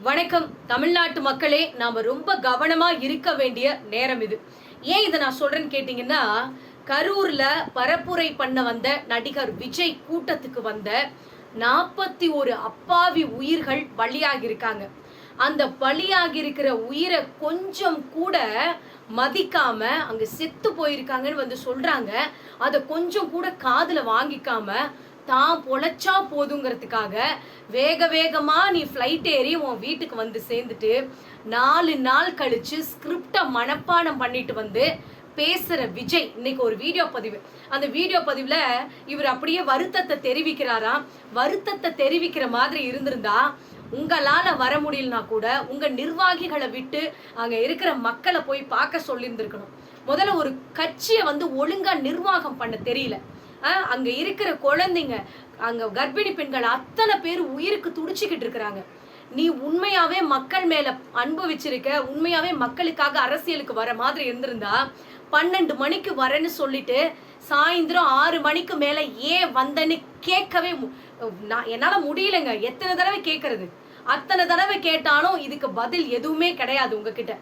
வணக்கம் தமிழ்நாட்டு மக்களே, நாம ரொம்ப கவனமா இருக்க வேண்டிய நேரம் இது. ஏன் இதை நான் சொல்றேன்னு கேட்டீங்கன்னா, கரூர்ல பரப்புரை பண்ண வந்த நடிகர் விஜய் கூட்டத்துக்கு வந்த 41 அப்பாவி உயிர்கள் பலியாகி இருக்காங்க. அந்த பலியாகி இருக்கிற உயிரை கொஞ்சம் கூட மதிக்காம அங்க செத்து போயிருக்காங்கன்னு வந்து சொல்றாங்க. அதை கொஞ்சம் கூட காதுல வாங்கிக்காம தான் பொழைச்சா போதுங்கிறதுக்காக வேக வேகமா நீ ஃப்ளைட் ஏறி உன் வீட்டுக்கு வந்து சேர்ந்துட்டு 4 நாள் கழிச்சு ஸ்கிரிப்டை மனப்பாடம் பண்ணிட்டு வந்து பேசுற விஜய் இன்னைக்கு ஒரு வீடியோ பதிவு. அந்த வீடியோ பதிவுல இவர் அப்படியே வருத்தத்தை தெரிவிக்கிறாராம். வருத்தத்தை தெரிவிக்கிற மாதிரி இருந்திருந்தா உங்களால வர முடியலனா கூட உங்க நிர்வாகிகளை விட்டு அங்க இருக்கிற மக்களை போய் பார்க்க சொல்லியிருந்திருக்கணும். முதல்ல ஒரு கட்சியை வந்து ஒழுங்கா நிர்வாகம் பண்ண தெரியல. அங்க இருக்கிற குழந்தைங்க, அங்க கர்ப்பிணி பெண்கள் அத்தனை பேர் உயிருக்கு துடிச்சுக்கிட்டு இருக்கிறாங்க. நீ உண்மையாவே மக்கள் மேல அன்பு வச்சிருக்க, உண்மையாவே மக்களுக்காக அரசியலுக்கு வர மாதிரி இருந்திருந்தா 12 மணிக்கு வரேன்னு சொல்லிட்டு சாயந்தரம் 6 மணிக்கு மேல ஏன் வந்தேன்னு கேட்கவே என்னால முடியலங்க. எத்தனை தடவை கேட்கறது? அத்தனை தடவை கேட்டாலும் இதுக்கு பதில் எதுவுமே கிடையாது உங்ககிட்ட.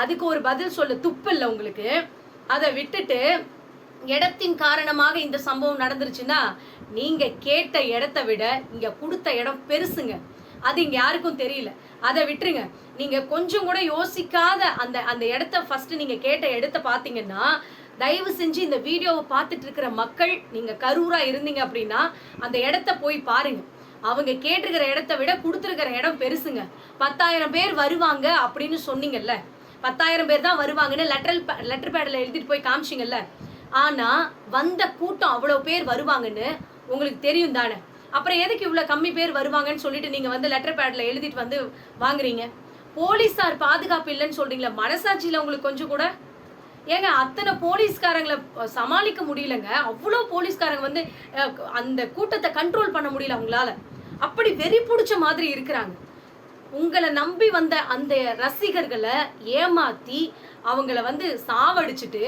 அதுக்கு ஒரு பதில் சொல்ல துப்பு இல்லை உங்களுக்கு. அதை விட்டுட்டு இடத்தின் காரணமாக இந்த சம்பவம் நடந்துருச்சுன்னா நீங்க கேட்ட இடத்தை விட இங்க கொடுத்த இடம் பெருசுங்க. அது இங்க யாருக்கும் தெரியல. அதை விட்டுருங்க. நீங்க கொஞ்சம் கூட யோசிக்காத அந்த அந்த இடத்த ஃபர்ஸ்ட் நீங்க கேட்ட இடத்த பாத்தீங்கன்னா, தயவு செஞ்சு இந்த வீடியோவை பார்த்துட்டு இருக்கிற மக்கள் நீங்க கரூரா இருந்தீங்க அப்படின்னா அந்த இடத்த போய் பாருங்க. அவங்க கேட்டிருக்கிற இடத்த விட கொடுத்துருக்கிற இடம் பெருசுங்க. 10,000 பேர் வருவாங்க அப்படின்னு சொன்னீங்கல்ல, 10,000 பேர் தான் வருவாங்கன்னு லெட்டர் பேட்ல எழுதிட்டு போய் காமிச்சிங்கல்ல. ஆனா வந்த கூட்டம் அவ்வளவு பேர் வருவாங்கன்னு உங்களுக்கு தெரியும் தானே. அப்புறம் எதுக்கு இவ்வளவு கம்மி பேர் வருவாங்கன்னு சொல்லிட்டு நீங்க வந்து லெட்டர் பேட்ல எழுதிட்டு வந்து வாங்குறீங்க? போலீஸார் பாதுகாப்பு இல்லைன்னு சொல்றீங்களா? மனசாட்சியில உங்களுக்கு கொஞ்சம் கூட ஏங்க அத்தனை போலீஸ்காரங்களை சமாளிக்க முடியலங்க. அவ்வளோ போலீஸ்காரங்க வந்து அந்த கூட்டத்தை கண்ட்ரோல் பண்ண முடியல அவங்களால. அப்படி வெறி பிடிச்ச மாதிரி இருக்கிறாங்க. உங்களை நம்பி வந்த அந்த ரசிகர்களை ஏமாத்தி அவங்கள வந்து சாவடிச்சுட்டு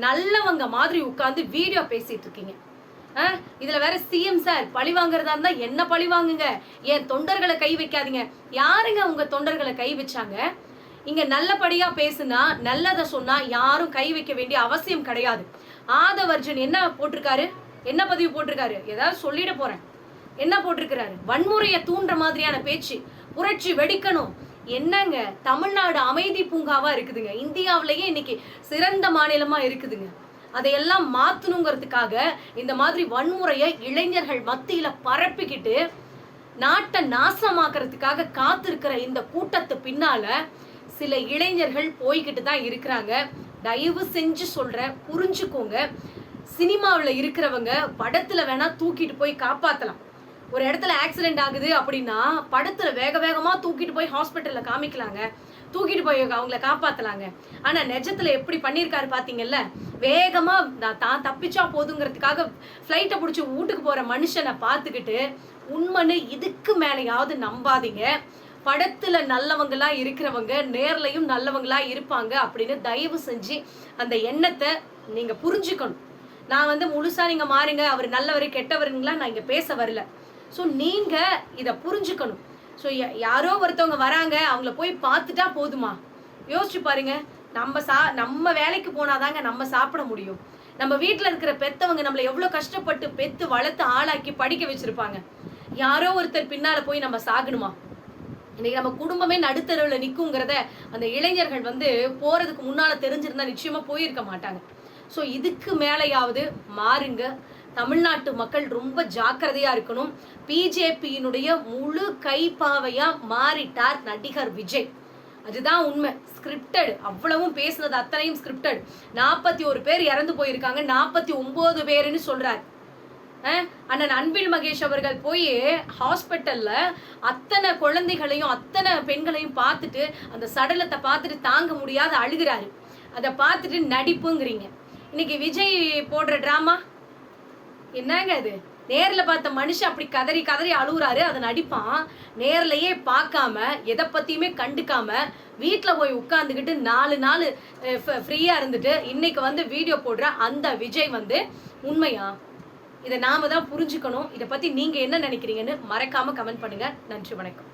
நல்லவங்க மாதிரி உட்கார்ந்து வீடியோ பேசிட்டு இருக்கீங்க. இதுல வேற சிஎம் சார் பழி வாங்குறதா இருந்தா என்ன பழி வாங்குங்க, என் தொண்டர்களை கை வைக்காதீங்க. யாருங்க உங்க தொண்டர்களை கை வச்சாங்க? இங்க நல்லபடியா பேசுனா நல்லதை சொன்னா யாரும் கை வைக்க வேண்டிய அவசியம் கிடையாது. ஆதவர்ஜன் என்ன போட்டிருக்காரு, என்ன பதிவு போட்டிருக்காரு? ஏதாவது சொல்லிட போறேன். என்ன போட்டிருக்கிறாரு? வன்முறையை தூண்டுற மாதிரியான பேச்சு, புரட்சி வெடிக்கணும். என்னங்க, தமிழ்நாடு அமைதி பூங்காவா இருக்குதுங்க. இந்தியாவிலேயே இன்னைக்கு சிறந்த மாநிலமா இருக்குதுங்க. அதையெல்லாம் மாத்தணுங்கிறதுக்காக இந்த மாதிரி வன்முறையை இளைஞர்கள் மத்தியில பரப்பிக்கிட்டு நாட்டை நாசமாக்குறதுக்காக காத்திருக்கிற இந்த கூட்டத்து பின்னால சில இளைஞர்கள் போய்கிட்டு தான் இருக்கிறாங்க. தயவு செஞ்சு சொல்ற, புரிஞ்சுக்கோங்க. சினிமாவில் இருக்கிறவங்க படத்துல வேணா தூக்கிட்டு போய் காப்பாத்தலாம். ஒரு இடத்துல ஆக்சிடென்ட் ஆகுது அப்படின்னா படத்துல வேக வேகமா தூக்கிட்டு போய் ஹாஸ்பிட்டல்ல காமிக்கலாங்க, தூக்கிட்டு போய் அவங்கள காப்பாத்தலாங்க. ஆனா நிஜத்துல எப்படி பண்ணியிருக்காரு பாத்தீங்கல்ல? வேகமா தான் தப்பிச்சா போதுங்கிறதுக்காக ஃப்ளைட்டை பிடிச்சி வீட்டுக்கு போற மனுஷனை பார்த்துக்கிட்டு உண்மைன்னு இதுக்கு மேலேயாவது நம்பாதீங்க. படத்துல நல்லவங்களா இருக்கிறவங்க நேர்லையும் நல்லவங்களா இருப்பாங்க அப்படின்னு தயவு செஞ்சு அந்த எண்ணத்தை நீங்க புரிஞ்சுக்கணும். நான் வந்து முழுசா நீங்க மாறுங்க, அவர் நல்லவர் கெட்டவருங்களா நான் இங்க பேச வரல. ஸோ நீங்க இதை புரிஞ்சுக்கணும். ஸோ யாரோ ஒருத்தவங்க வராங்க, அவங்கள போய் பார்த்துட்டா போதுமா? யோசிச்சு பாருங்க. நம்ம வேலைக்கு போனாதாங்க நம்ம சாப்பிட முடியும். நம்ம வீட்டில் இருக்கிற பெத்தவங்க நம்மளை எவ்வளோ கஷ்டப்பட்டு பெத்து வளர்த்து ஆளாக்கி படிக்க வச்சிருப்பாங்க. யாரோ ஒருத்தர் பின்னால போய் நம்ம சாகணுமா? இன்னைக்கு நம்ம குடும்பமே நடுத்தரவுல நிற்குங்கிறத அந்த இளைஞர்கள் வந்து போறதுக்கு முன்னால தெரிஞ்சிருந்தா நிச்சயமா போயிருக்க மாட்டாங்க. ஸோ இதுக்கு மேலேயாவது மாறுங்க. தமிழ்நாட்டு மக்கள் ரொம்ப ஜாக்கிரதையா இருக்கணும். பிஜேபியினுடைய முழு கைப்பாவையா மாறிட்டார் நடிகர் விஜய். அதுதான் உண்மை. ஸ்கிரிப்டட், அவ்வளவும் பேசுனது அத்தனையும் ஸ்கிரிப்டட். 41 பேர் இறந்து போயிருக்காங்க, 49 பேருன்னு சொல்றாரு. அண்ணன் அன்பில் மகேஷ் அவர்கள் போய் ஹாஸ்பிட்டல்ல அத்தனை குழந்தைகளையும் அத்தனை பெண்களையும் பார்த்துட்டு அந்த சடலத்தை பார்த்துட்டு தாங்க முடியாத அழுகிறாரு. அதை பார்த்துட்டு நடிப்புங்கிறீங்க. இன்னைக்கு விஜய் போடுற டிராமா என்னங்க அது? நேர்ல பார்த்த மனுஷன் அப்படி கதறி கதறி அழுகுறாரு, அதை நடிப்பான். நேர்லயே பார்க்காம எதை பத்தியுமே கண்டுக்காம வீட்டுல போய் உட்கார்ந்துக்கிட்டு 4 நாள் ஃப்ரீயா இருந்துட்டு இன்னைக்கு வந்து வீடியோ போடுற அந்த விஜய் வந்து உண்மையா? இதை நாம தான் புரிஞ்சுக்கணும். இதை பத்தி நீங்க என்ன நினைக்கிறீங்கன்னு மறக்காம கமெண்ட் பண்ணுங்க. நன்றி, வணக்கம்.